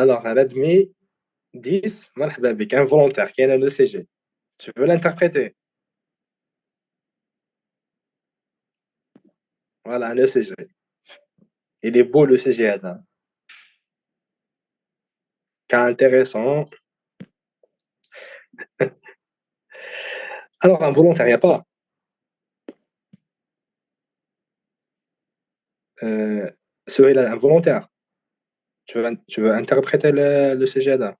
Alors, Redmi 10, مرحبا بك, involontaire, qui est un ECG. Tu veux l'interpréter? Voilà, un ECG. Il est beau l'ECG, Adam. Cas intéressant. Alors, involontaire, il n'y a pas. Euh, celui-là, involontaire. Tu veux interpréter le CG, Adam?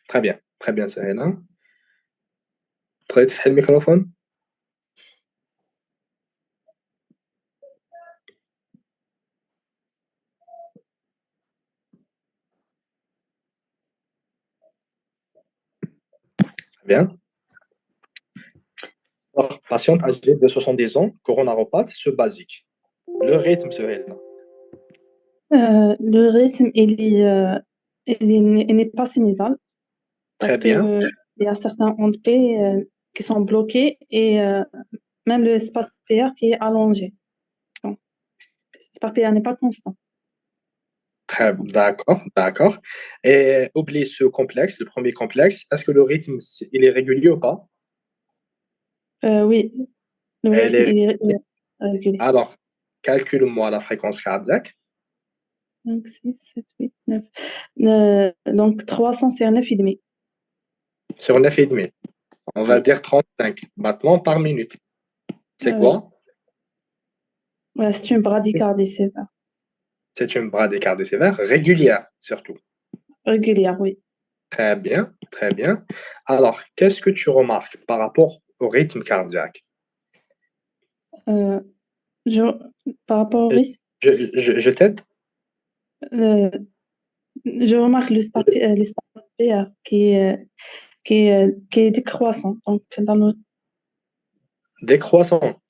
Très bien, celui-là. تقدر تفتح الميكروفون. Bien. Alors, patiente âgée de 70 ans, coronaropathe, ce basique. Le rythme, celui-là. Le rythme, il n'est pas sinusal Très parce bien. que il y a certains ondes P qui sont bloqués et même l'espace PR qui est allongé. Donc, l'espace PR n'est pas constant. Très d'accord, d'accord. Et oublie ce complexe, le premier complexe. Est-ce que le rythme, il est régulier ou pas? Oui, le Elle rythme, est... il est régulier. Alors, calcule-moi la fréquence cardiaque. 5, 6, 7, 8, 9. Donc, 300 sur 9,5. Sur 9,5. On va Oui, dire 35 battements par minute. C'est oui. quoi? Ouais, c'est une bradycardie sévère. C'est une bradycardie sévère, régulière surtout. Régulière, oui. Très bien, très bien. Alors, qu'est-ce que tu remarques par rapport au rythme cardiaque? Euh, je, par rapport au rythme, Je t'aide. euh, je remarque l'espace PR qui est décroissant. Donc, Décroissant.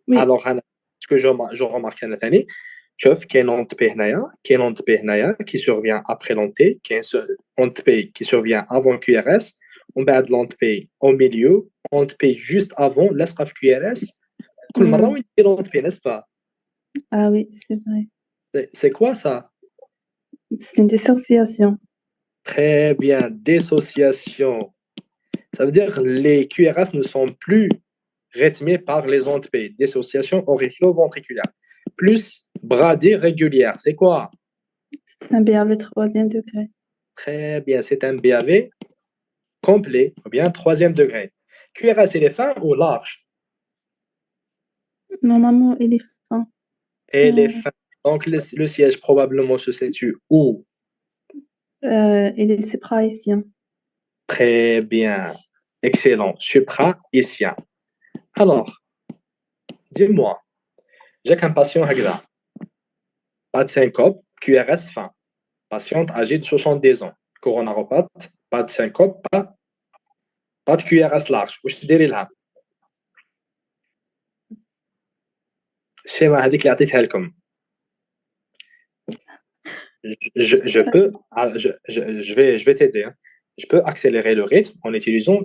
oui, Alors, ce que je remarque, Anthony, شوف كاين onde P هنايا كاين onde P هنايا qui survient après l'onde كاين onde P qui survient avant QRS ومن بعد l'onde P au milieu onde P juste avant لاصقه في QRS كل مره hmm, وين دير onde P n'est-ce pas. ah oui, c'est vrai. C'est quoi ça? C'est une dissociation. Très bien, dissociation. Ça veut dire les QRS ne sont plus rythmés par les ondes P. Dissociation auriculo-ventriculaire. Plus bradée régulière. C'est quoi? C'est un BAV troisième degré. Très bien, c'est un BAV complet, ou bien troisième degré. QRS, il est fin ou large? Normalement, il est fin. Elle est Euh, fin. Donc, le siège probablement se situe où? il est suprahaïtien. Très bien. Excellent. Supra-ischien. Alors, dis-moi, j'ai qu'un patient هكذا. Pas de syncope, QRS fin. Patiente âgée de 70 ans. Coronaropathe, pas de syncope, pas de QRS large. واش تديري لها؟ الشيماء هذيك اللي عطيتها لكم. Je peux, je vais t'aider, hein. Je peux accélérer le rythme en utilisant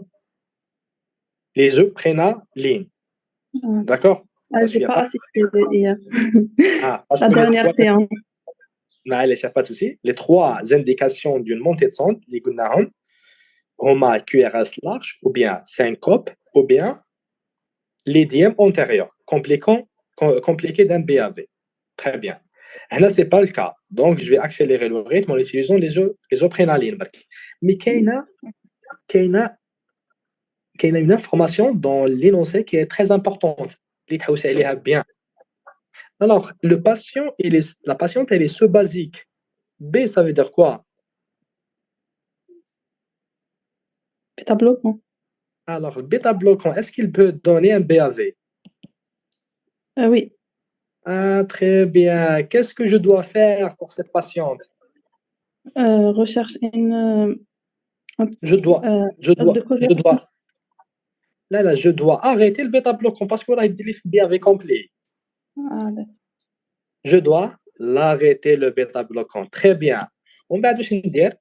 les lignes. D'accord? Ah, Parce j'ai qu'il n'y a pas pas. assisté hier. Ah, parce La que les dernière trois, séance. معليش, y a pas de souci. Les trois indications d'une montée de sonde, les قلناهم, هما QRS large, ou bien syncope, ou bien l'idième antérieur, compliqué d'un BAV. Très bien. Là, ce n'est pas le cas. Donc, je vais accélérer le rythme en utilisant les oprénalines. Mais qu'il y a une information dans l'énoncé qui est très importante. Elle est bien. Alors, la patiente, elle est sous basique. B, ça veut dire quoi? Bêta bloquant. Alors, le bêta bloquant, est-ce qu'il peut donner un BAV? Oui. Ah, très bien. Qu'est-ce que je dois faire pour cette patiente? Recherche Je dois, euh, je dois, de cause. je dois, là, je dois arrêter le bêta bloquant parce que là, il dit le BAV complet. Ah, d'accord. Je dois l'arrêter le bêta bloquant. Très bien. On va dire,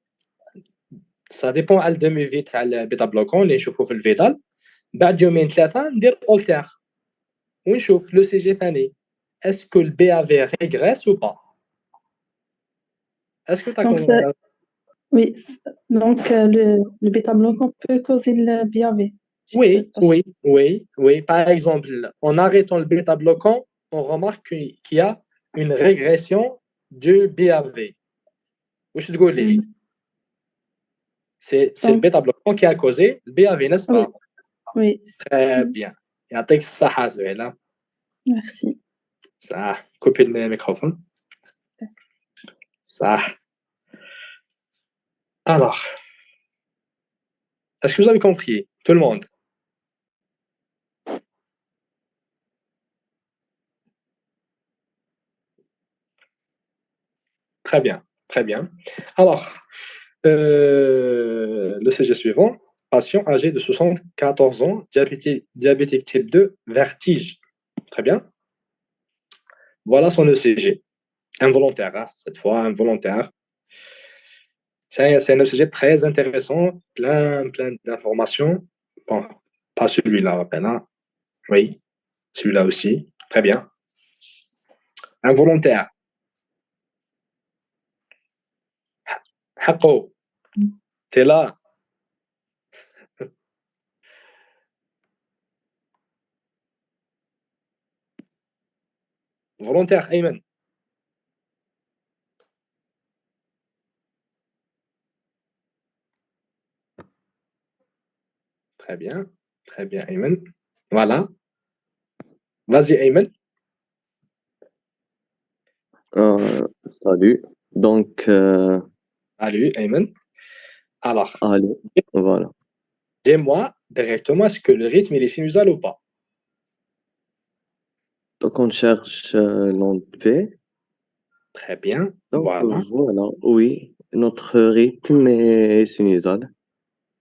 ça dépend على الدومي تاع البيتا بلوكون اللي نشوفوه في الفيتال. بعد يومين ثلاثه ندير اولتير ونشوف لو سي جي ثاني اسكو البي افي ريغريس او با. Est-ce que tu as Donc, oui, donc le bêta-bloquant peut causer le BAV chez Oui, cette patiente. oui, oui, oui. Par exemple, en arrêtant le bêta-bloquant, on remarque qu'il y a une régression du BAV. Wesh تقول لي؟ Mm. C'est le Donc, bêta-bloquant qui a causé le BAV, n'est-ce oui, pas? oui, Très bien. يعطيك الصحة زويلة. merci. صح. Coupez le microphone. صح. Alors, est-ce que vous avez compris? Tout le monde? Très bien, très bien. Alors, le sujet suivant, patient âgé de 74 ans, diabétique type 2, vertige. Très bien. Voilà son ECG. Involontaire, hein, cette fois, involontaire. C'est un ECG très intéressant, plein d'informations. Bon, pas celui-là, à peine, hein. Oui, celui-là aussi. Très bien. Involontaire. Hako, t'es là. Volontaire, Ayman. Très bien, Ayman. Voilà. Vas-y, Ayman. Salut. Donc, Salut, Ayman. Alors, allez, voilà. dis-moi directement, est-ce que le rythme il est sinusal ou pas? Donc, on cherche l'ONP. Très bien, Donc, voilà. voilà, oui, notre rythme est sinusal.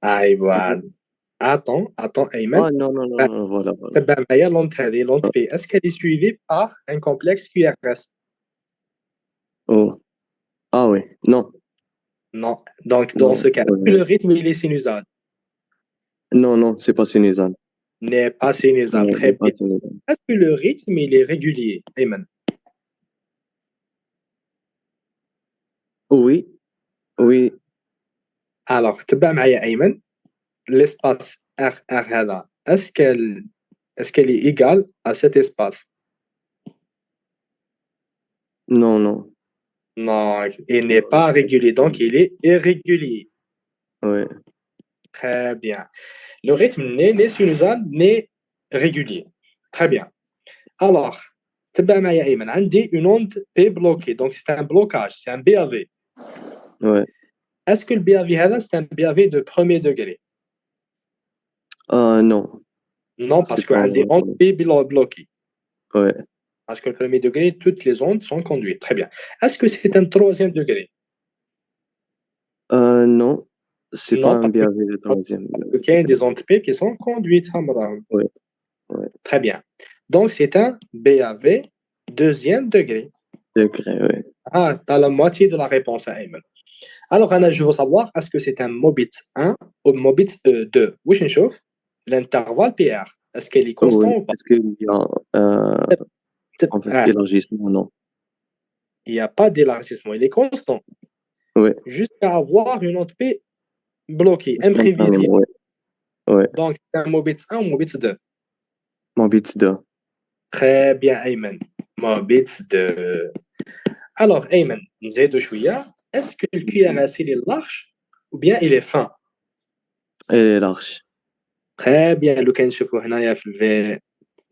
Aïe, attends, Ayman. Ah, non, non, non, non, voilà, voilà. تبع معايا لونت هذه لونت بي est-ce qu'elle est suivie par un complexe QRS? Oh, ah oui, non, Non. Donc, dans non, ce cas, ouais. le rythme il est sinusal. Non, non, c'est pas sinusal. N'est pas sinusal. Non, Très c'est pas bien. sinusal. Est-ce que le rythme il est régulier, Ayman? Oui, oui, Alors, تبع معايا Ayman. L'espace RR هذا, est-ce qu'elle est égale à cet espace? non, non, Non, il n'est pas régulier, donc il est irrégulier. ouais, Très bien. Le rythme n'est ni sinusal ni régulier. Très bien. Alors, تبع معايا أيمن عندي une onde P bloquée, donc c'est un blocage, c'est un BAV. ouais. Est-ce que le BAV هذا c'est un BAV de premier degré? Ah, non, Non, parce c'est que pas, عندي onde P bloquée. ouais. Parce que le premier degré, toutes les ondes sont conduites. Très bien. Est-ce que c'est un troisième degré? Non, c'est pas Non, un BAV de troisième qu'il y a degré. des ondes P qui sont conduites. Hamra. Ouais, ouais, Très bien. Donc, c'est un BAV deuxième degré. degré, ouais. Ah, tu as la moitié de la réponse à Ayman. Alors, Anna, je veux savoir, est-ce que c'est un Mobit 1 ou Mobit 2? Oui, je chauffe. L'intervalle PR, est-ce qu'il est Oui, constant ou pas? est-ce qu'il y a, en fait, Ah, élargissement, non? il n'y a pas d'élargissement, il est constant. Oui, Jusqu'à avoir une onde P bloquée, spontanément, imprévisible. ouais, ouais. Donc, c'est un Mobit 1 ou Mobit 2? Mon bits 2. Très bien, Ayman. Mobit 2. Alors, Ayman, نزيدو شوية. Est-ce que le QRS il est large ou bien il est fin? Et large. Très bien, لو كان نشوفوا هنايا في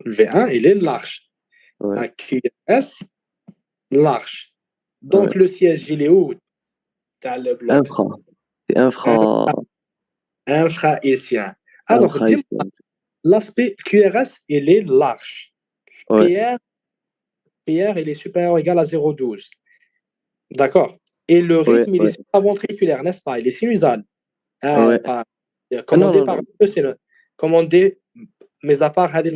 le V1, il est large. Ouais, Un QRS large. ouais. Donc, le siège, il est où? T'as le bloc. Infra. C'est infra, Infraétien. Alors, infra dis-moi, ici. l'aspect QRS, il est large. Ouais, PR, PR, il est supérieur ou égal à 0,12. D'accord. Et le ouais, rythme, il ouais, est supraventriculaire, n'est-ce pas? Il est sinusal. Ah, ouais. pas, Non, commandé non, par non. commandé, mais à part Hadil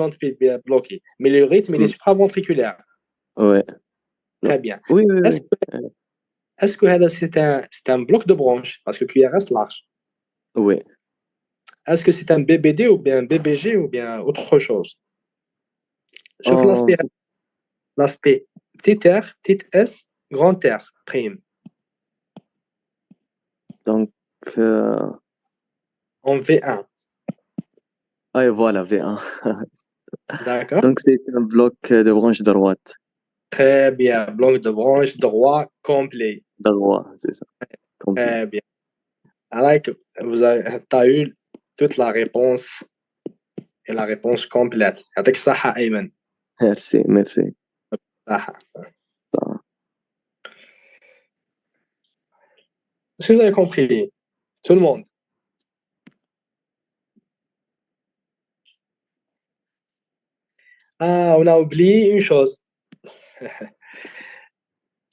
bloqué. Mais le rythme, il est Hmm. supraventriculaire. Ouais, non. Très bien. Oui, oui, Est-ce oui. que, est-ce que c'est un bloc de branche? Parce que QRS large. Ouais. Est-ce que c'est un BBD ou bien un BBG ou bien autre chose? Chauffe En l'aspect petit r, petit s, grand R, prime. Donc, euh, En V1. ah, et voilà, V1. D'accord? Donc, c'est un bloc de branche droite. Très bien. Bloc de branche droit complet. Droit, c'est ça. Complet. Très bien. Alors que t'as eu toute la réponse et la réponse complète. يعطيك الصحة أيمن. Merci, merci. صحة. Ça. Est-ce que vous avez compris? Tout le monde. Ah, on a oublié une chose.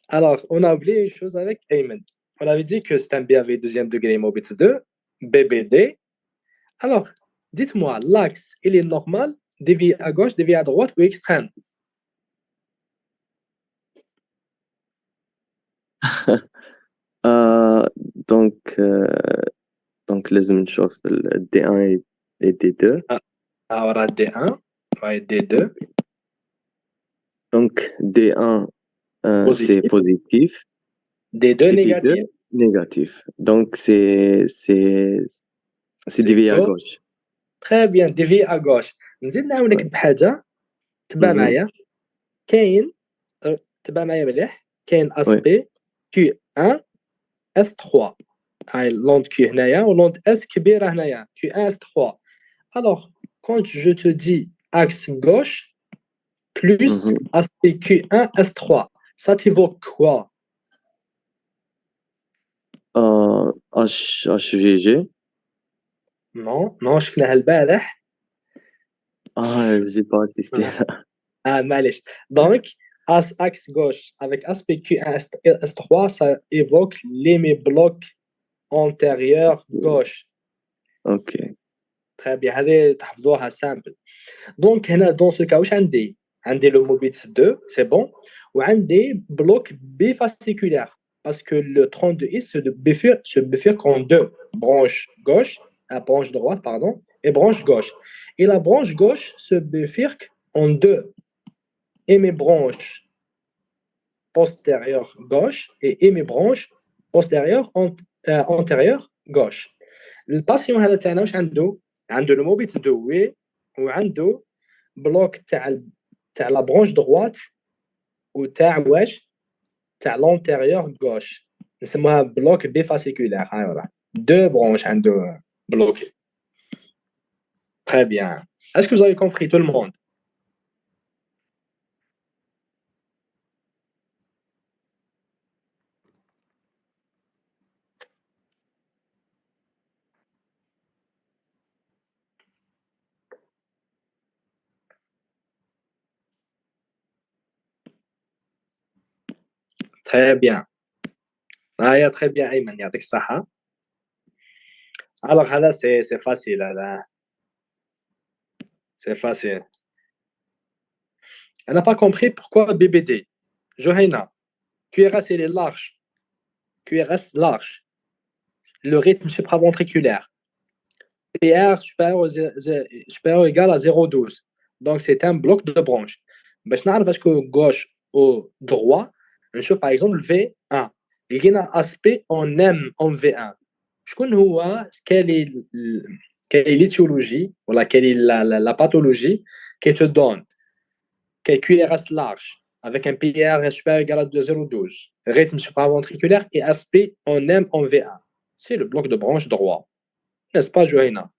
Alors, on a oublié une chose avec Ayman. On avait dit que c'est un BAV deuxième degré Mobitz 2, BBD. Alors, dites-moi, l'axe, il est normal, dévié à gauche, dévié à droite ou extrême? آه دونك دونك لازم نشوف الدي 1 et D2. Alors, D1, ouais, D2, Donc D1 c'est positif. positif D2, et D2 négatif. négatif. Donc c'est C'est dévié à gauche. gauche. Très bien, dévié à gauche. نزيد نعاونك Ouais. بحاجة تبع Mhm. معايا. كاين تبع معايا مليح. كاين Ouais. اسبي كيو 1 اس 3. هاي لوند كيو هنايا ولوند اس كبيرة هنايا. كيو 1 اس 3. Alors, quand je te dis axe gauche plus Mhm. aspect Q1 S3, ça t'évoque quoi? HVG. Non, non, شفناها البارح. Ah, j'ai pas assisté. معليش. Donc, axe gauche avec aspect Q1 S3, ça évoque l'hémibloc antérieur gauche. Ok. Très bien, هذه تحفظوها simple. Donc, هنا dans ce cas, واش عندي؟ عندي le Mobitz 2, c'est bon. وعندي bloc bifasciculaire. Parce que le 32i se bifurque en deux. Branche gauche, branche droite, pardon, et branche gauche. Et la branche gauche se bifurque en deux. Et mes branches postérieures gauche et mes branches postérieures antérieures gauche. الباسيون هذا تاعنا واش عنده لو موبيت دوي وعنده بلوك تاع لا برونش دروات وتاع واش تاع لونتيريور غوش نسموها بلوك بيفاسيكولير. هاي ولا دو برونش عنده بلوكي. Très bien. Est-ce que vous avez compris tout le monde? Très bien. Ah, très bien, Ayman. يعطيك الصحة. Alors, هذا c'est facile. هذا c'est facile. On n'a pas compris pourquoi BBD. Johanna, QRS il est large. QRS large. Le rythme supraventriculaire. PR supérieur ou égal à 0,12. Donc, c'est un bloc de branche. باش نعرف اسكو gauche ou droit, نشوف par exemple V1. لقينا aspect en M en V1. شكون هو quelle est l'étiologie ou quelle est la pathologie qui te donne que QRS large avec un PR supérieur ou égal à 0,12, rythme supraventriculaire et aspect en M en V1. C'est le bloc de branche droit. N'est-ce pas, Johanna?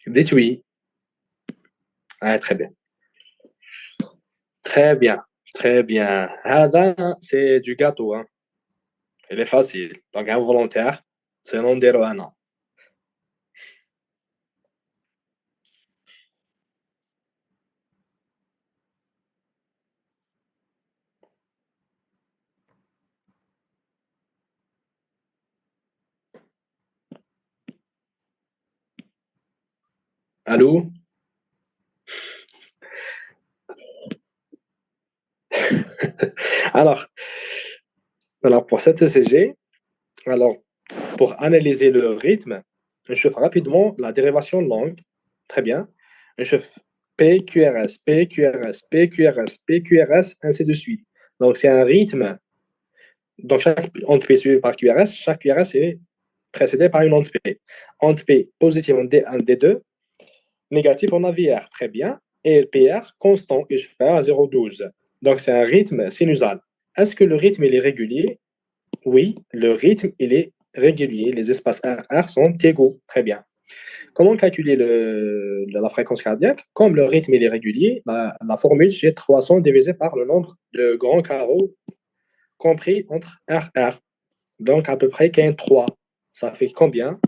Dites oui. Ah, très bien. Très bien. Très bien. هذا c'est du gâteau. Hein. Il est facile. Donc, involontaire, c'est non نديرو أنا. Allô? alors, alors, pour cette ECG, alors, pour analyser le rythme, On chauffe rapidement la dérivation longue. Très bien. On chauffe PQRS, PQRS, PQRS, PQRS, ainsi de suite. Donc, c'est un rythme. Donc, chaque onde P suivie par QRS, chaque QRS est précédé par une onde P. Onde P positive en D1, D2, négatif en AVR. Très bien. Et le PR constant est supérieur à 0,12. Donc, c'est un rythme sinusal. Est-ce que le rythme il est régulier? Oui, le rythme il est régulier. Les espaces RR sont égaux. Très bien. Comment calculer la fréquence cardiaque? Comme le rythme il est régulier, la formule c'est 300 divisé par le nombre de grands carreaux compris entre RR. Donc à peu près 3. Ça fait combien?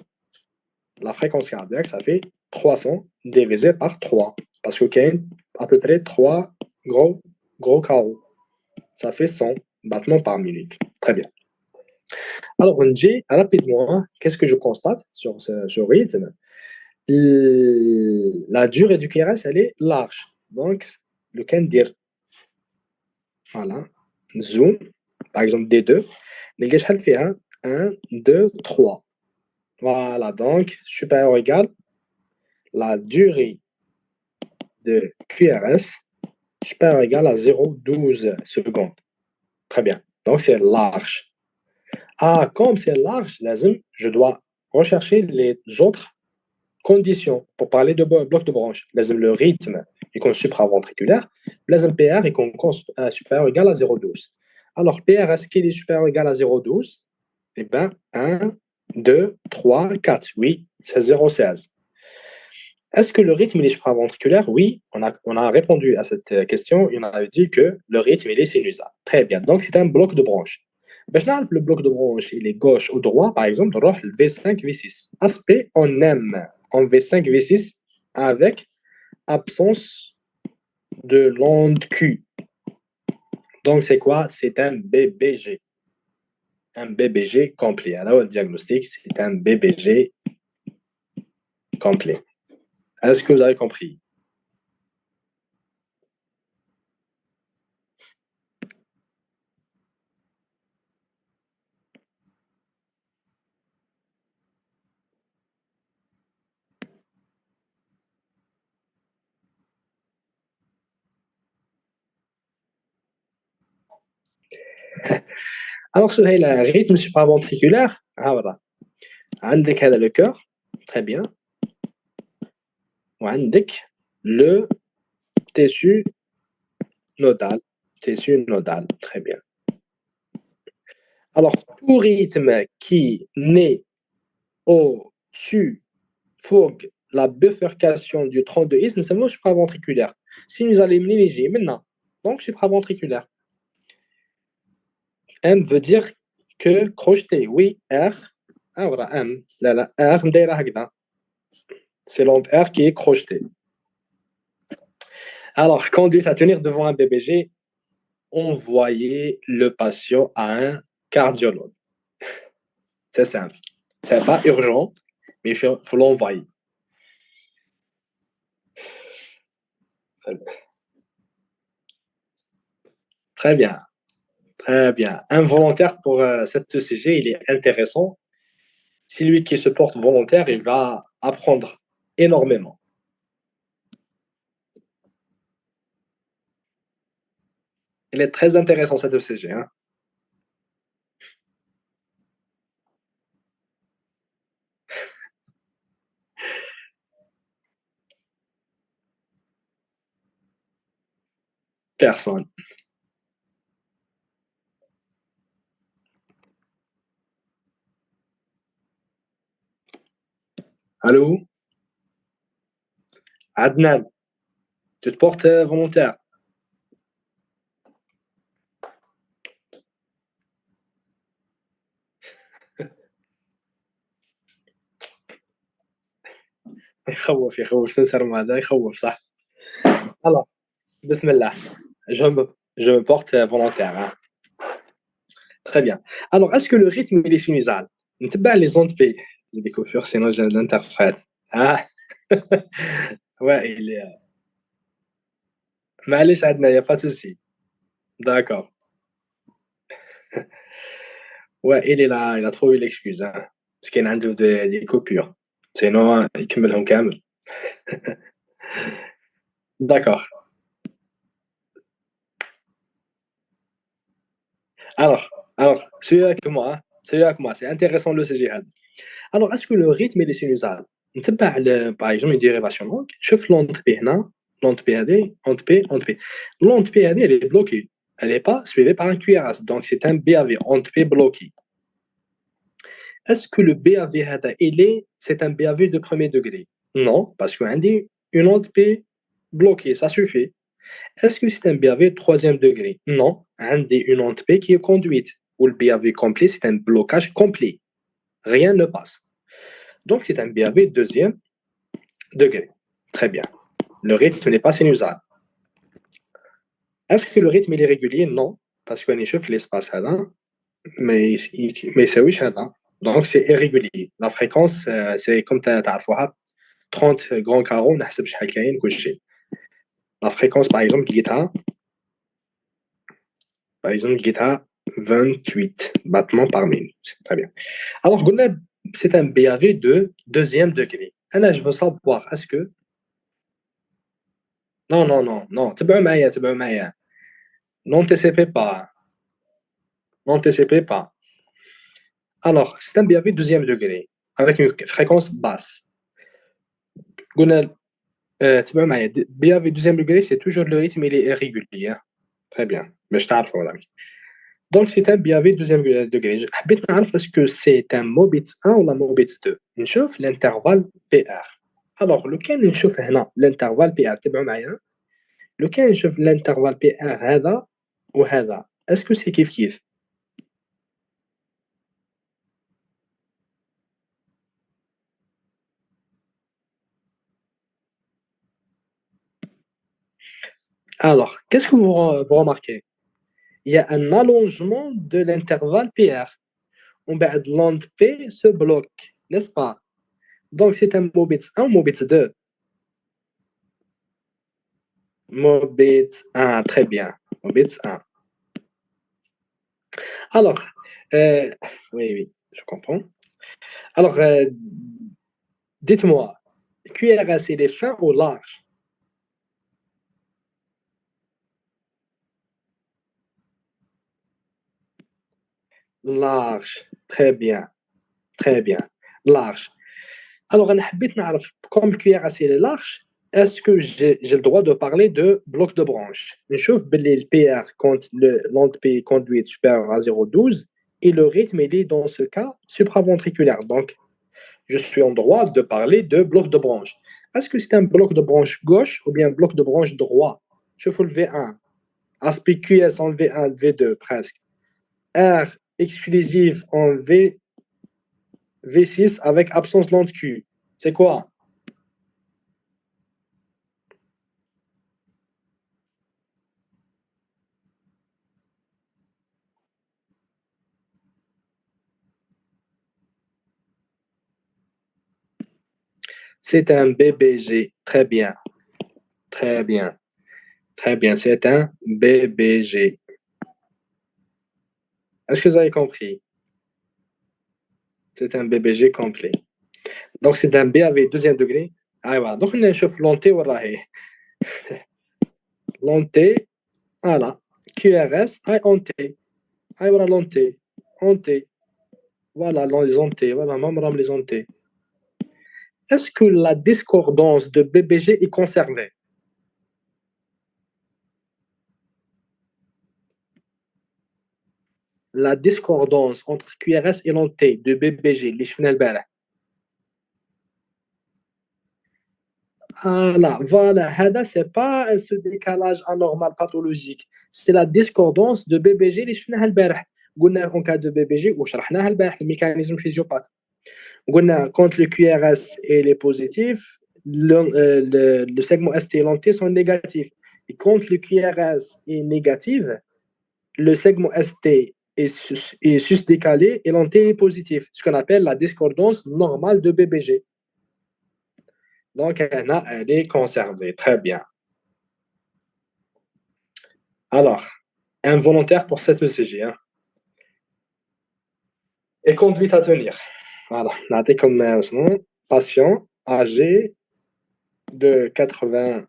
La fréquence cardiaque, ça fait 300 divisé par 3. Parce que à peu près 3 gros carreaux. Ça fait 100 battements par minute. Très bien. Alors, G, rapidement, qu'est-ce que je constate sur ce rythme? La durée du QRS, elle est large. Donc, le can dire, voilà, zoom, par exemple D2, les fait 1, 2, 3. Voilà, donc, supérieur ou égal, la durée de QRS supérieur ou égal à 0,12 secondes. Très bien. Donc, c'est large. Ah, comme c'est large, je dois rechercher les autres conditions pour parler de bloc de branche. Le rythme est supraventriculaire. Le PR est supérieur ou égal à 0,12. Alors, PR, est-ce qu'il est supérieur ou égal à 0,12? Eh bien, 1, 2, 3, 4. Oui, c'est 0,16. Est-ce que le rythme il est supraventriculaire? Oui, on a répondu à cette question et on avait dit que le rythme il est sinusal. Très bien. Donc, c'est un bloc de branche. Le bloc de branche, il est gauche ou droit, par exemple, le V5, V6. Aspect, on aime en V5, V6 avec absence de l'onde Q. Donc, c'est quoi? C'est un BBG. Un BBG complet. Alors, le diagnostic, c'est un BBG complet. Est-ce que vous avez compris? Alors, sur le rythme supraventriculaire, voilà. عندك هذا le cœur, très bien. وعندك le tissu nodal. Tissu nodal, très bien. Alors, tout rythme qui naît au-dessus, fougue la bifurcation du tronc de His, nous sommes supraventriculaire. Si nous allons éliminer maintenant, donc supraventriculaire. M veut dire que crocheté, oui, R. Ah voilà, M. Là, R, c'est l'onde R qui est crochetée. Alors, conduite à tenir devant un BBG, envoyer le patient à un cardiologue. C'est simple. C'est pas urgent, mais il faut l'envoyer. Très bien. Très bien. Un volontaire pour cette ECG, il est intéressant. Si lui qui se porte volontaire, il va apprendre énormément. Il est très intéressant cette ECG. Hein. Personne. Allô? Adnan, tu te portes volontaire? يخوف sincèrement هذا يخوف صح. Alors, bismillah. Je me porte volontaire. Hein. Très bien. Alors, est-ce que le rythme il est sinusal? نتبع les ondes P. J'ai des coiffures, sinon je l'interprète. Ah. Ouais, il est. معليش عندنا, il n'y a pas de souci. D'accord. Ouais, il est là, il a trouvé l'excuse. Hein, parce qu'il y a des coupures. sinon يكملهم كامل. D'accord. Celui avec moi, hein. Celui avec moi, c'est intéressant le sujet. Alors, est-ce que le rythme il est sinusal? نتبع par exemple une dérivation longue, شوف l'onde P هنا, l'onde P هذه, onde P, onde P. L'onde P هذه, elle est bloquée. Elle n'est pas suivie par un QRS, donc c'est un BAV, onde P bloquée. Est-ce que le BAV هذا, c'est un BAV de premier degré? Non, parce qu'on dit une onde P bloquée, ça suffit. Est-ce que c'est un BAV de troisième degré? Non, on dit une onde P qui est conduite, ou le BAV complet, c'est un blocage complet. Rien ne passe. Donc, c'est un BAV deuxième degré. Très bien. Le rythme n'est pas sinusal. Est-ce que le rythme est régulier? Non, parce qu'on échauffe l'espace là, mais c'est oui, là. Donc, c'est irrégulier. La fréquence, c'est comme tu as 30 grands carreaux, نحسب شحال كاين كل شيء. La fréquence, par exemple, guitare 28 battements par minute. Très bien. Alors, c'est un BAV de deuxième degré. Alors, je veux savoir, est-ce que... Non. تبعوا معايا. N'anticipez pas. N'anticipez pas. Alors, c'est un BAV deuxième degré, avec une fréquence basse. تبعوا معايا. BAV deuxième degré, c'est toujours le rythme, il est irrégulier. Hein. Très bien. Mais je t'arrête, voilà. Donc, c'est un BAV deuxième degré. حبيت نعرف est-ce que c'est un Mobitz 1 ou la Mobitz 2. نشوف l'intervalle PR. Alors, lequel نشوف هنا l'intervalle PR تبعوا معايا. lequel نشوف l'intervalle PR هذا وهذا. Est-ce que c'est كيف؟ Alors, qu'est-ce que vous remarquez? Il y a un allongement de l'intervalle PR. L'onde P se bloque, n'est-ce pas? Donc, c'est un Mobitz 1 ou Mobitz 2? Mobitz 1, très bien. Mobitz 1. Alors, oui, je comprends. Alors, dites-moi, QRS, il est fin ou large? Large, très bien, large. Alors, on a حبيت نعرف, comme le QRS il est large, est-ce que j'ai le droit de parler de bloc de branche? نشوف باللي le PR quand l'onde P conduite supérieure à 0,12 et le rythme il est dans ce cas supraventriculaire. Donc, je suis en droit de parler de bloc de branche. Est-ce que c'est un bloc de branche gauche ou bien un bloc de branche droit? Je fais le V1. Aspect QS en V1, V2 presque. R exclusive en V6 avec absence lente Q. C'est quoi? C'est un BBG. Très bien. Très bien. Très bien. C'est un BBG. Est-ce que vous avez compris? C'est un BBG complet. Donc, c'est un B avec deuxième degré. Ah, voilà. Donc, on chauffe l'onté, voilà. L'onté, voilà. QRS, onté. Ah, voilà, l'onté. Onté. Voilà, les ontés. Voilà, même les ontés. Est-ce que la discordance de BBG est conservée? La discordance entre QRS et l'onté de BBG, les chevaux voilà, c'est pas ce décalage anormal pathologique, c'est la discordance de BBG les شفناها البارح. قلنا en cas de BBG وشرحناها البارح le mécanisme physiopathe. قلنا quand le QRS est positif, le segment ST et l'onté sont négatifs. Et quand le QRS est négatif, le segment ST est sus-décalé et l'onté est positif, ce qu'on appelle la discordance normale de BBG. Donc, elle est conservée. Très bien. Alors, involontaire pour cette ECG. Hein. Et conduite à tenir. Voilà. Là, comme patient âgé de 80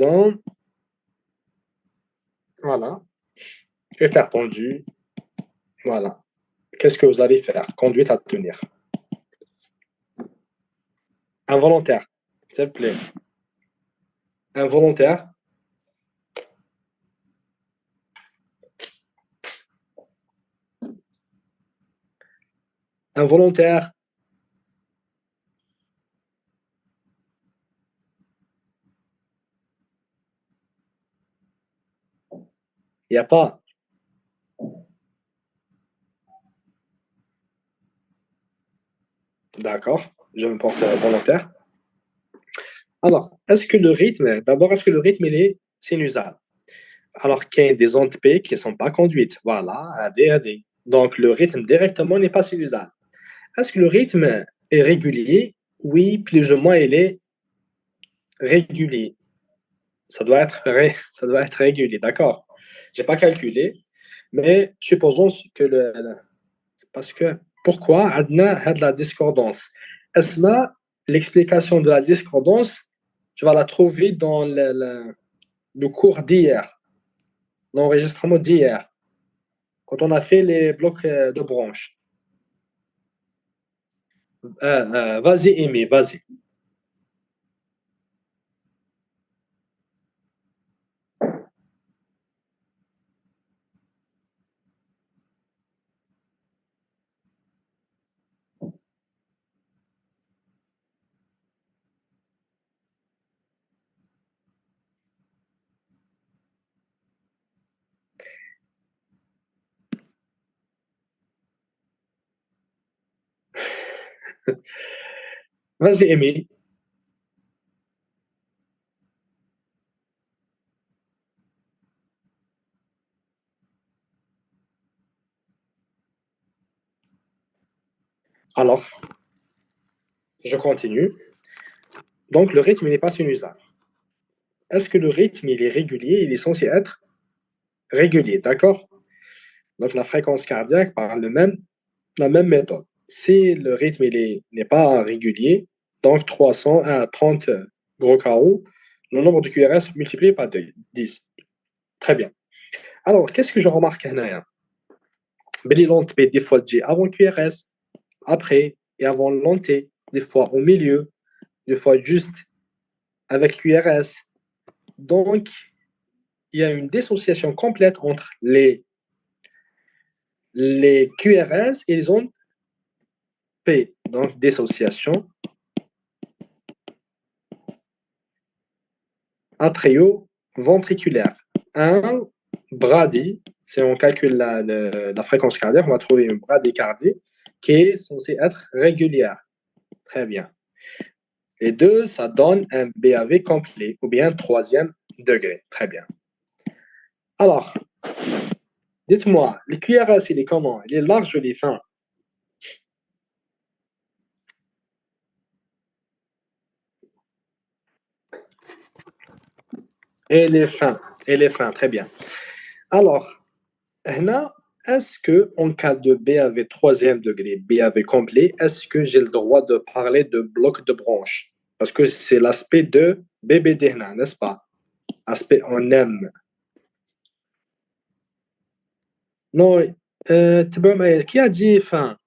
ans, voilà, hypertendu, voilà. Qu'est-ce que vous allez faire? Conduite à tenir. Involontaire, s'il vous plaît. Involontaire. Involontaire. Il n'y a pas. D'accord, je me porte volontaire. Alors, est-ce que le rythme, d'abord, est-ce que le rythme, il est sinusal? Alors qu'il y a des ondes P qui ne sont pas conduites. Voilà, AD, AD. Donc, le rythme directement n'est pas sinusal. Est-ce que le rythme est régulier? Oui, plus ou moins, il est régulier. Ça doit être régulier, d'accord. Je n'ai pas calculé, mais supposons que parce que, pourquoi Adna a de la discordance? Esma, l'explication de la discordance, tu vas la trouver dans le cours d'hier, l'enregistrement d'hier, quand on a fait les blocs de branches. Vas-y, Amy, vas-y. Vas-y, Amy. Alors, je continue. Donc, le rythme n'est pas sinusal. Est-ce que le rythme il est régulier? Il est censé être régulier, d'accord? Donc, la fréquence cardiaque par la même méthode. Si le rythme n'est pas régulier, donc 300 à 30 gros carreaux, le nombre de QRS multiplié par 10. Très bien. Alors, qu'est-ce que je remarque là? L'onde P des fois G avant QRS, après et avant l'onde T, des fois au milieu, des fois juste avec QRS. Donc, il y a une dissociation complète entre les QRS et les ondes P. Donc, dissociation atrioventriculaire. Un bradie, si on calcule la fréquence cardiaque, on va trouver une bradycardie qui est censée être régulière. Très bien. Les deux, ça donne un BAV complet, ou bien troisième degré. Très bien. Alors, dites-moi, le QRS, il est comment? Il est large ou il est fin? Il est fin. Il est fin, très bien. Alors, هنا, est-ce que en cas de BAV troisième degré, BAV complet, est-ce que j'ai le droit de parler de bloc de branche? Parce que c'est l'aspect de BBD, n'est-ce pas? Aspect en M. Non, qui a dit fin?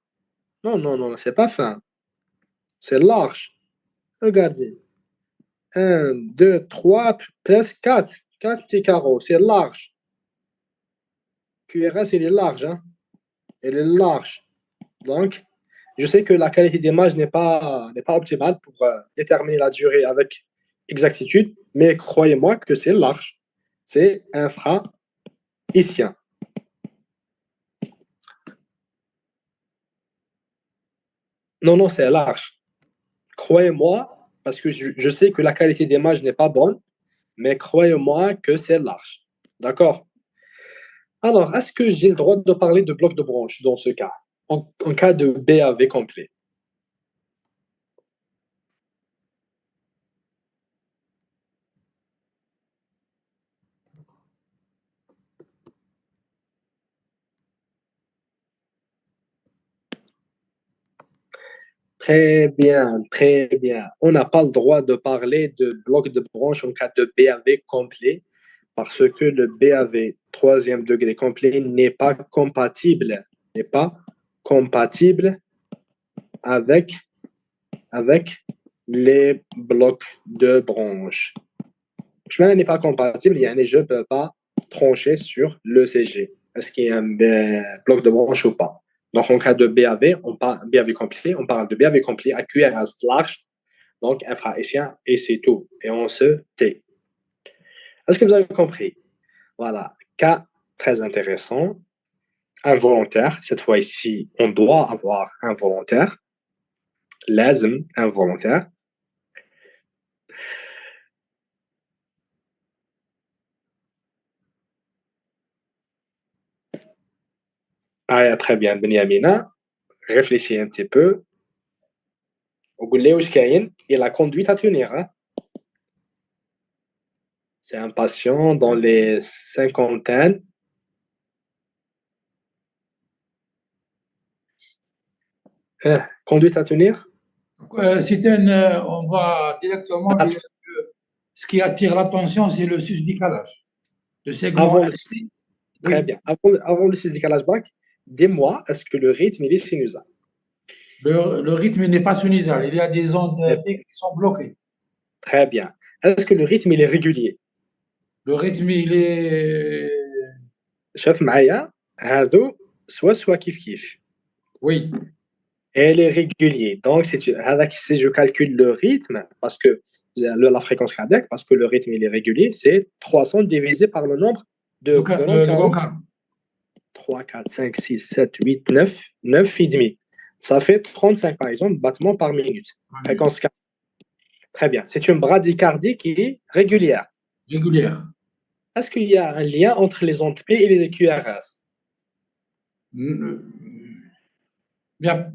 Non, non, non, c'est pas fin. C'est large. Regardez. Un, 2, 3, presque 4. 4 petits carreaux. C'est large. QRS, il est large. Hein? Il est large. Donc, je sais que la qualité d'image n'est pas optimale pour déterminer la durée avec exactitude, mais croyez-moi que c'est large. C'est infra-hissien. Non, non, c'est large. Croyez-moi, parce que je sais que la qualité d'image n'est pas bonne, mais croyez-moi que c'est large. D'accord? Alors, est-ce que j'ai le droit de parler de bloc de branche dans ce cas, en cas de BAV complet? Très bien, très bien. On n'a pas le droit de parler de bloc de branche en cas de BAV complet parce que le BAV troisième degré complet n'est pas compatible avec, avec les blocs de branche. Je n'est pas compatible, je ne peux pas trancher sur le CG. Est-ce qu'il y a un bloc de branche ou pas? Donc, en cas de BAV, on parle BAV complet, on parle de BAV complet à QRS large, donc infrahaïtien, et c'est tout. Et on se tait. Est-ce que vous avez compris? Voilà. Cas très intéressant. Involontaire. Cette fois ici, on doit avoir un volontaire. Lazim, involontaire. Ah, très bien, Benyamina. Réfléchis un petit peu. Il a conduite à tenir. Hein? C'est un patient dans les cinquantaines. Conduite à tenir? On va directement dire que ce qui attire l'attention, c'est le susdécalage. Le segment Avant, ST. très Oui, bien. Avant le susdécalage bac, dis-moi, est-ce que le rythme il est sinusal? le rythme n'est pas sinusal. Il y a des ondes Très P qui sont bloquées. très bien. Est-ce que le rythme il est régulier? Le rythme, il est. شوف معايا هادو soit كيف كيف. Oui, Elle est régulier. Donc, si je calcule le rythme, parce que la fréquence cardiaque, parce que le rythme il est régulier, c'est 300 divisé par le nombre de grands le grand carreaux. carreau. 3, 4, 5, 6, 7, 8, 9, 9 et demi. Ça fait 35, par exemple, battements par minute. Fréquence cardiaque. Très bien. C'est une bradykardie qui est régulière. Régulière. Est-ce qu'il y a un lien entre les ondes P et les QRS? Bien.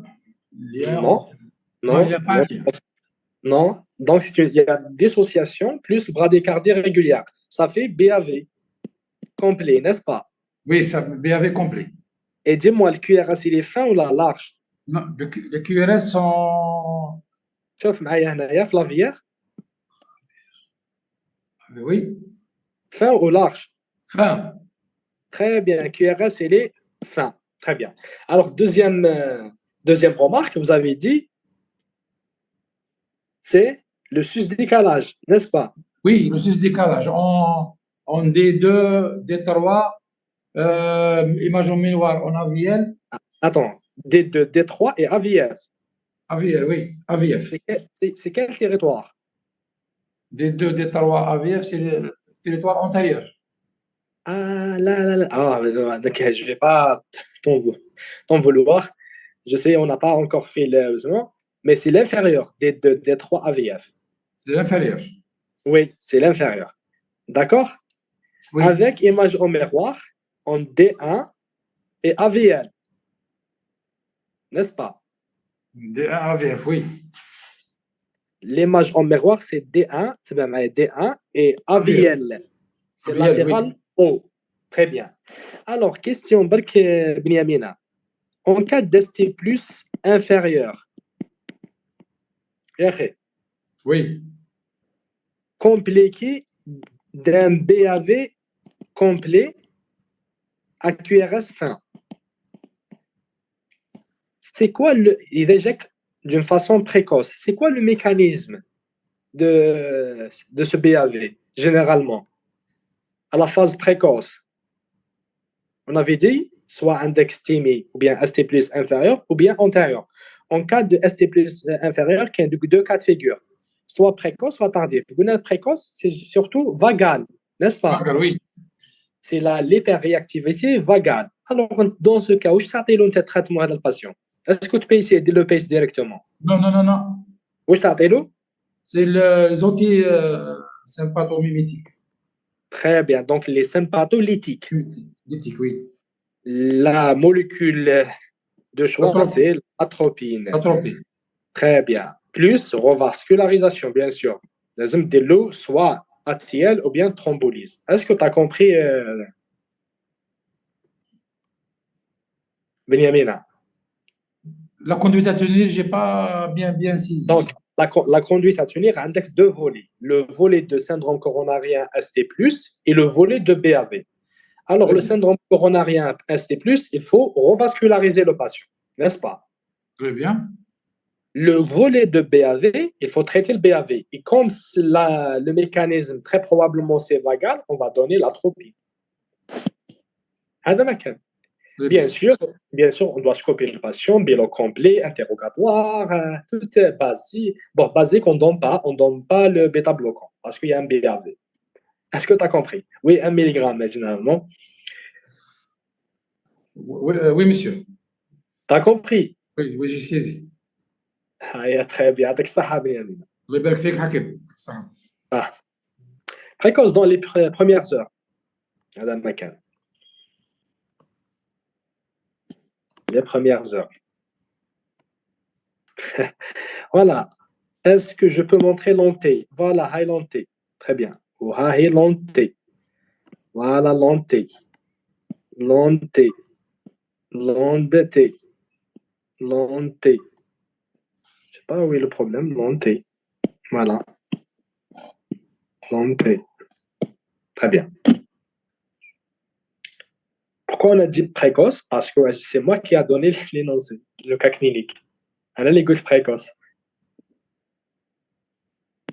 Non, Non, il n'y non, a pas non, de lien. non. Donc, il y a dissociation plus bradycardie régulière. Ça fait BAV complet, n'est-ce pas? Oui, ça BAV complet. Et dis-moi, le QRS, il est fin ou là, large? Non, les QRS sont. شوف معايا هنايا في لافيير Oui, fin ou large? fin. Très bien, QRS, il est fin. Très bien. Alors, deuxième remarque, vous avez dit, c'est le susdécalage, n'est-ce pas? Oui, le susdécalage. En D2, D3, image en miroir en AVL. Attends, D2, D3 et AVF. AVL, oui, AVF. C'est quel territoire? D2, D3, AVF, c'est le territoire antérieur. Ah là là là. Ah, donc, je ne vais pas t'en t'en vouloir. Je sais, on n'a pas encore fait le. Mais c'est l'inférieur D2, D3, AVF. C'est l'inférieur. Oui, c'est l'inférieur. D'accord? Oui, Avec image en miroir en D1 et AVL, n'est-ce pas? D1, AVF, oui. L'image en miroir, c'est D1, c'est bien D1 et AVL, AVL, c'est AVL, oui. latéral haut. Très bien. Alors, question, Bark Bniamina. En cas d'ST plus inférieur, Oui, compliqué d'un BAV complet à QRS fin. C'est quoi il éjecte d'une façon précoce? C'est quoi le mécanisme de ce BAV, généralement, à la phase précoce? On avait dit soit index TIMI ou bien ST plus inférieur ou bien antérieur. En cas de ST plus inférieur, il y a deux cas de figure, soit précoce, soit tardif. Le précoce, c'est surtout vagal, n'est-ce pas? oui. C'est l'hyperréactivité vagale. Alors, dans ce cas, où je t'appelle un traitement à le patient? Est-ce que tu peux essayer de le payer directement? Non, non, non, non. Où je t'appelle? C'est les outils sympathomimétiques. Très bien. Donc, les sympatholytiques. Lytiques, oui. La molécule de choix, c'est l'atropine. Atropine. Très bien. Plus revascularisation, bien sûr. Les de l'eau, soit ATL ou bien thrombolyse. Est-ce que tu as compris, Benjamin? La conduite à tenir, j'ai pas bien saisi. Donc, la conduite à tenir a deux volets. Le volet de syndrome coronarien ST+, et le volet de BAV. Alors, le syndrome coronarien ST+, il faut revasculariser le patient, n'est-ce pas? Très bien. Le volet de BAV, il faut traiter le BAV. Et comme le mécanisme, très probablement, c'est vagal, on va donner l'atropine. Bien sûr, on doit scoper le patient, bilan complet, interrogatoire, tout est basique. Bon, basique, on ne donne pas le bêta-bloquant parce qu'il y a un BAV. Est-ce que tu as compris? Oui, 1 milligramme, généralement. Oui, monsieur. Tu as compris? Oui, j'ai saisi. Ah, très bien. Avec ça, الله يبارك فيك حكيم. précoce dans les premières heures. Madame Macan. Les premières heures. Voilà. Est-ce que je peux montrer l'onté? Voilà, high l'onté. Très bien. Ou high l'onté. Voilà l'onté. L'onté. L'onté. L'onté. Je sais pas où est le problème. L'onté. Voilà. L'onté. Très bien. Pourquoi on a dit précoce? Parce que c'est moi qui a donné l'énoncé, le cas clinique. Elle a les gouttes précoces.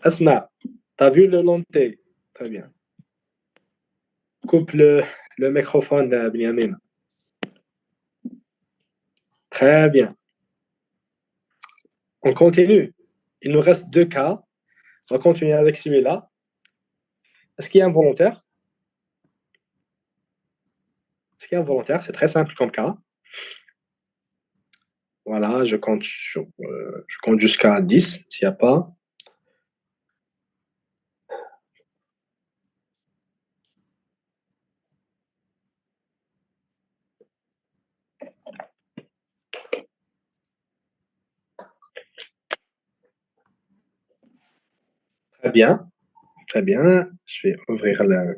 Asma, t'as vu le lonté? Très bien. Coupe le microphone, Benjamin. Très bien. On continue. Il nous reste 2 cas. On va continuer avec celui-là. Est-ce qu'il y a un volontaire? Est-ce qu'il y a un volontaire? C'est très simple comme cas. Voilà, je compte jusqu'à 10, s'il n'y a pas. Très bien. Très bien. Je vais ouvrir le...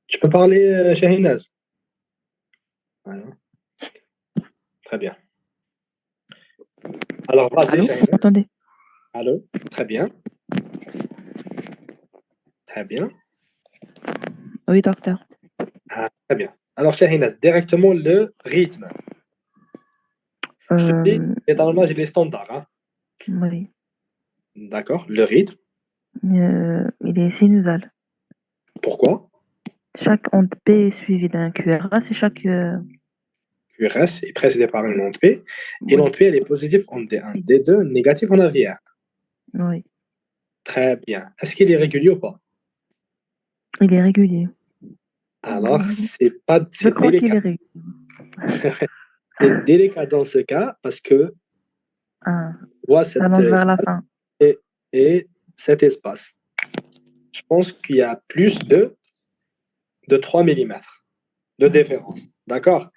Tu peux parler, Shahinaz? Voilà. Très bien. Alors, vas-y, Allô, Shahinaz. attendez. Allô? Très bien. Très bien. Oui, docteur. Ah, très bien. Alors, Shahinaz, directement le rythme. Je te dis, les dallonnages, il est standard. Hein? Oui. D'accord. Le rythme. Il est sinusal. Pourquoi? Chaque onde P est suivie d'un QRS et chaque. QRS est précédé par une onde P. Et Oui. l'onde P, elle est positive en D1, D2, négative en AVR. Oui. Très bien. Est-ce qu'il est régulier ou pas? Il est régulier. Alors, c'est pas Je crois qu'il est régulier. C'est délicat dans ce cas parce que Ah, voit ça cet allonge vers la espace fin. et cet espace. Je pense qu'il y a plus de 3 mm de différence. D'accord?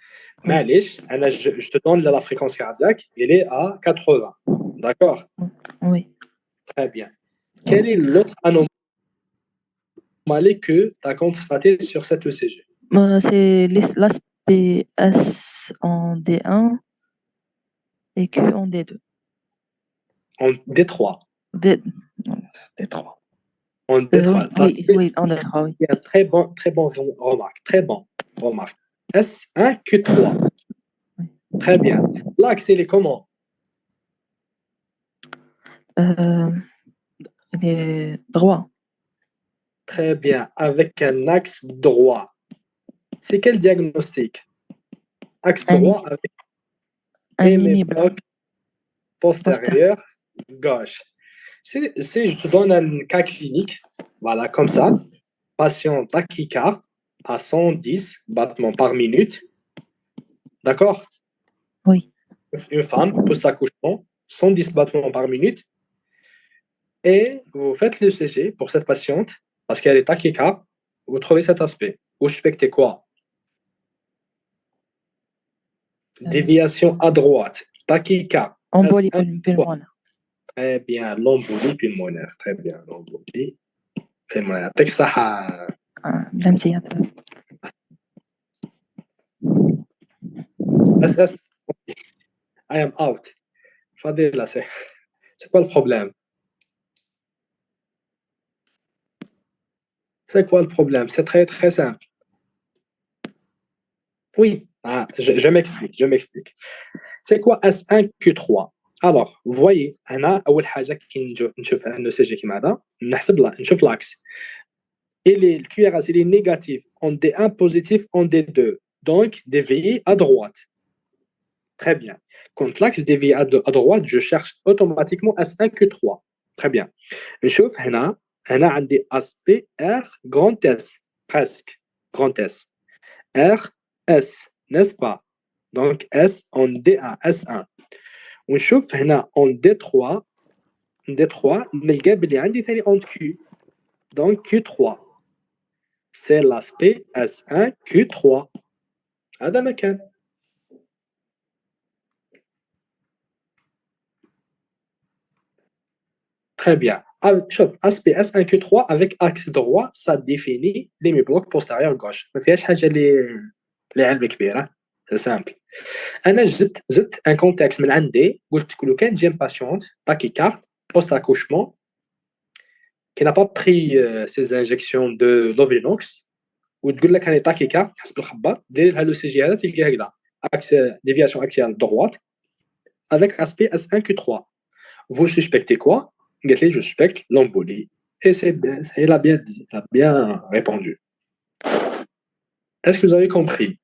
Mais je te donne la fréquence cardiaque, elle est à 80. D'accord? Oui. Très bien. Quelle est l'autre anomalie que tu as constatée sur cette ECG? C'est l'aspect S en D1 et Q en D2. En D3. D3. En D3. Oui, en D3, oui. Il y a très bon remarque. Très bon remarque. S1, Q3. Très bien. L'axe, il est comment? Il est droit. Très bien. Avec un axe droit. C'est quel diagnostic? Axe droit avec hémibloc postérieur gauche. Je te donne un cas clinique. Voilà, comme ça. Patient tachycarde à 110 battements par minute. D'accord? Oui. Une femme, post-accouchement, 110 battements par minute. Et vous faites le CG pour cette patiente, parce qu'elle est tachycarde, vous trouvez cet aspect. Vous suspectez quoi? Déviation à droite, tachycarde. Embolie pulmonaire. Très bien, l'embolie pulmonaire. Très bien, l'embolie pulmonaire. يعطيك الصحة. بلا مزيان. SS, I am out. Fadila, c'est quoi le problème? C'est quoi le problème? C'est très très simple. Oui, je m'explique, je m'explique. C'est quoi S1Q3? Alors, vous voyez, أنا أول حاجة كي نشوف un ECG كيما هذا نشوف l'axe. Et le QRS, il est négatif en D1, positif en D2. Donc, dévié à droite. Très bien. Quand l'axe dévie à droite, je cherche automatiquement S1Q3. Très bien. نشوف هنا عندي aspect R grand S. Presque. Grand S. R S. N'est-ce pas? Donc, S en D1, S1. ونشوف هنا en D3 نلقى بلي عندي ثاني en Q. Donc, Q3. C'est l'aspect S1 Q3. هذا مكان. Très bien. شوف aspect S1 Q3 avec axe droit, ça définit l'hémibloc postérieur gauche. ما فيهاش حاجه اللي علبه كبيره. C'est simple. انا زدت un contexte من عندي قلت لو كان جيم باسيونت tachycarde post accouchement qui n'a pas pris ses injections de Lovenox وتقول لك انا tachycarde حسب الخبار دير لها لو سي جي هذا تلقاه هكذا axe déviation axiale droite avec aspect S1 Q3. Vous suspectez quoi? Je suspecte l'embolie. Et c'est bien, elle a bien dit, elle a bien répondu. Est-ce que vous avez compris?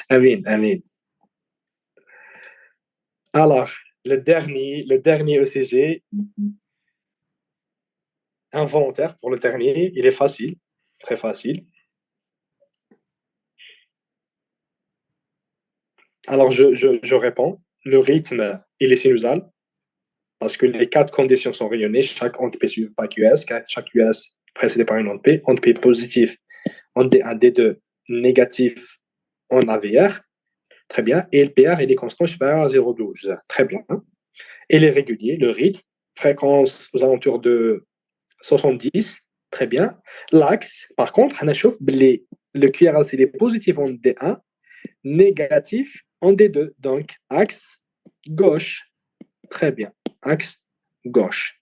Amin, amin. Alors, le dernier ECG, involontaire pour le dernier, il est facile, très facile. Alors, je réponds. Le rythme, il est sinusal, parce que les 4 conditions sont rayonnées, chaque onde P suivi par QS, chaque QS précédé par une onde P positif, onde D1, D2 négatif en AVR. Très bien. Et le PR, il est constant supérieur à 0,12. Très bien. Et les réguliers, le rythme, fréquence aux alentours de 70. Très bien. L'axe, par contre, on a chauffe le QRS, il est positif en D1, négatif en D2. Donc, axe gauche. Très bien. Axe gauche.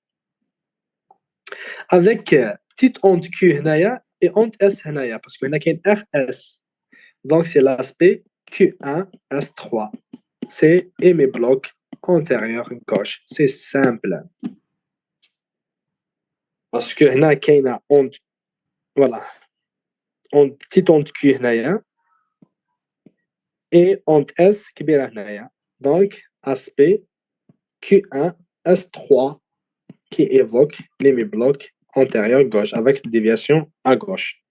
Avec petite onde Q هنايا et onde S هنايا, parce qu'il y a qu'un RS. Donc, c'est l'aspect Q1, S3. C'est hémibloc antérieur gauche. C'est simple. Parce que هنا كاينه onde, voilà, petite onde Q هنايا et onde S كبيره هنايا. Donc, aspect Q1, S3 qui évoque l'hémibloc antérieur gauche avec déviation à gauche.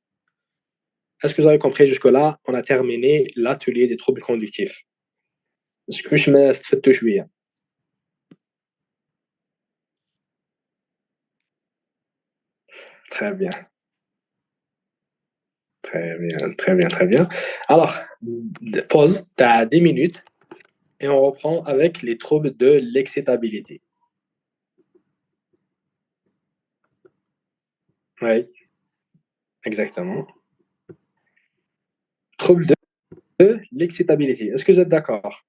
Est-ce que vous avez compris jusque-là? On a terminé l'atelier des troubles conductifs. Est-ce que je m'estفدتوا شويه? Très bien. Très bien, très bien, très bien. Alors, pause, tu as 10 minutes et on reprend avec les troubles de l'excitabilité. Oui, exactement. Troubles de l'excitabilité. Est-ce que vous êtes d'accord?